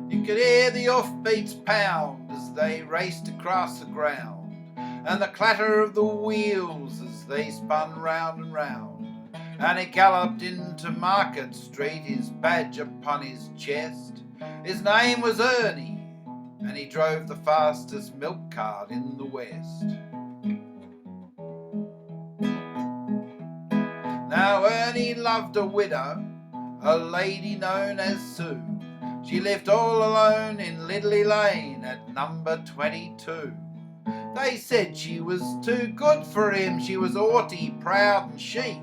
You could hear the hoofbeats pound as they raced across the ground, and the clatter of the wheels as they spun round and round. And he galloped into Market Street, his badge upon his chest. His name was Ernie, and he drove the fastest milk cart in the West. Now Ernie loved a widow, a lady known as Sue. She lived all alone in Eastleigh at number 22. They said she was too good for him, she was haughty, proud and chic.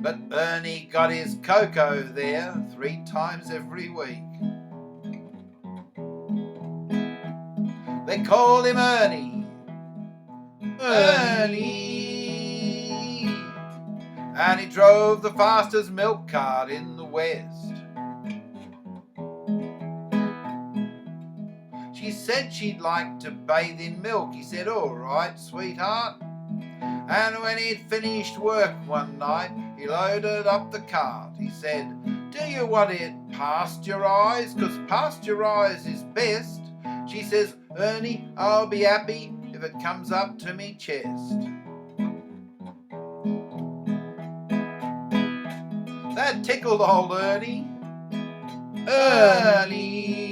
But Ernie got his cocoa there 3 times every week. They called him Ernie, Ernie, and he drove the fastest milk cart in the West. She said she'd like to bathe in milk. He said, "All right, sweetheart." And when he'd finished work one night, he loaded up the cart. He said, "Do you want it pasteurised? 'Cause pasteurised is best." She says, "Ernie, I'll be happy if it comes up to me chest." That tickled old Ernie, Ernie,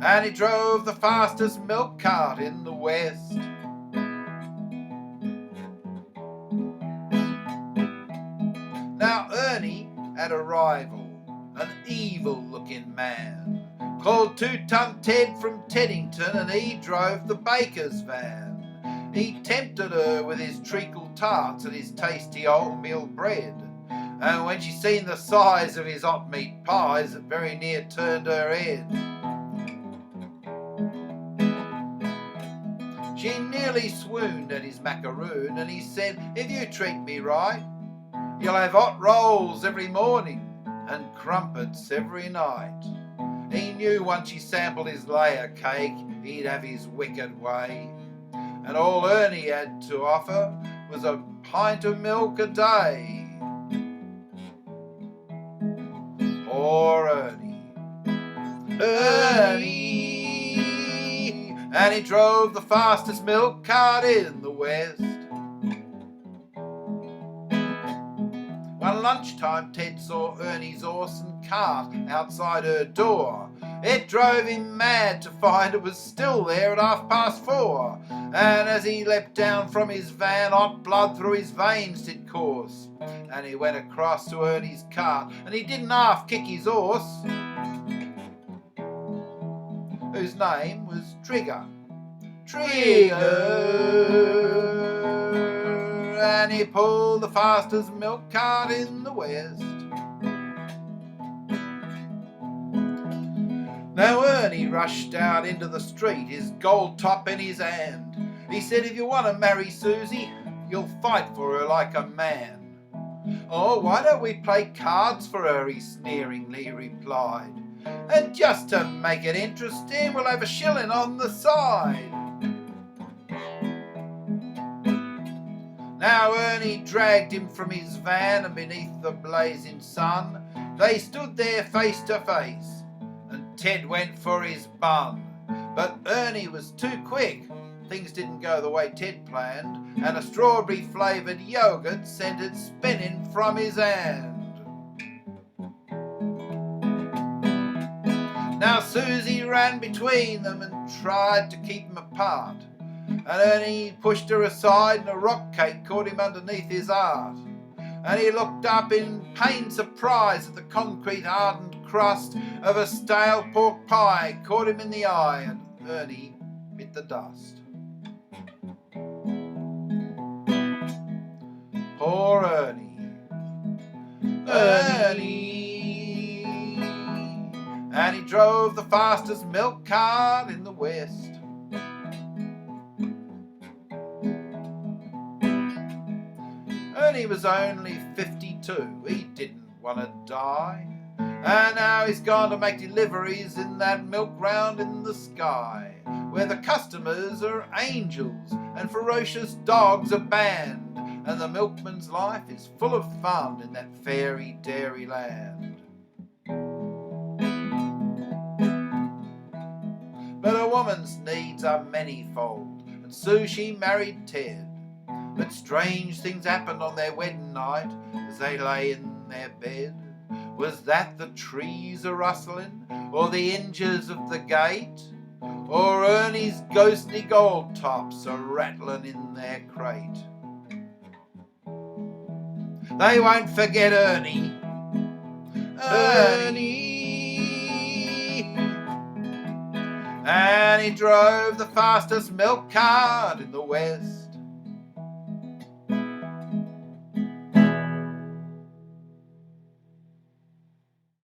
and he drove the fastest milk cart in the West. Now Ernie had a rival, an evil-looking man, called Two-Ton Ted from Teddington, and he drove the baker's van. He tempted her with his treacle tarts and his tasty wholemeal bread, and when she seen the size of his hot meat pies, it very near turned her head. She nearly swooned at his macaroon, and he said, "If you treat me right, you'll have hot rolls every morning and crumpets every night." He knew once he sampled his layer cake, he'd have his wicked way, and all Ernie had to offer was a pint of milk a day. Poor Ernie, Ernie, and he drove the fastest milk cart in the West. One lunchtime, Ted saw Ernie's horse and cart outside her door. It drove him mad to find it was still there at 4:30. And as he leapt down from his van, hot blood through his veins did course. And he went across to Ernie's cart, and he didn't half kick his horse, whose name was Trigger. Trigger, and he pulled the fastest milk cart in the West. Now Ernie rushed out into the street, his gold top in his hand. He said, "If you want to marry Susie, you'll fight for her like a man." "Oh, why don't we play cards for her?" he sneeringly replied. "And just to make it interesting, we'll have a shilling on the side." Now Ernie dragged him from his van, and beneath the blazing sun, they stood there face to face, and Ted went for his bun. But Ernie was too quick. Things didn't go the way Ted planned, and a strawberry-flavoured yoghurt sent it spinning from his hand. Now Susie ran between them and tried to keep them apart, and Ernie pushed her aside, and a rock cake caught him underneath his heart. And he looked up in pained surprise at the concrete hardened crust of a stale pork pie caught him in the eye, and Ernie bit the dust. Poor Ernie, Ernie, and he drove the fastest milk cart in the West. Ernie was only 52, he didn't want to die, and now he's gone to make deliveries in that milk round in the sky, where the customers are angels and ferocious dogs are banned, and the milkman's life is full of fun in that fairy dairy land. But a woman's needs are manifold, and so she married Ted. But strange things happened on their wedding night as they lay in their bed. Was that the trees a-rustling, or the hinges of the gate, or Ernie's ghostly gold tops a-rattling in their crate? They won't forget Ernie. And he drove the fastest milk cart in the west.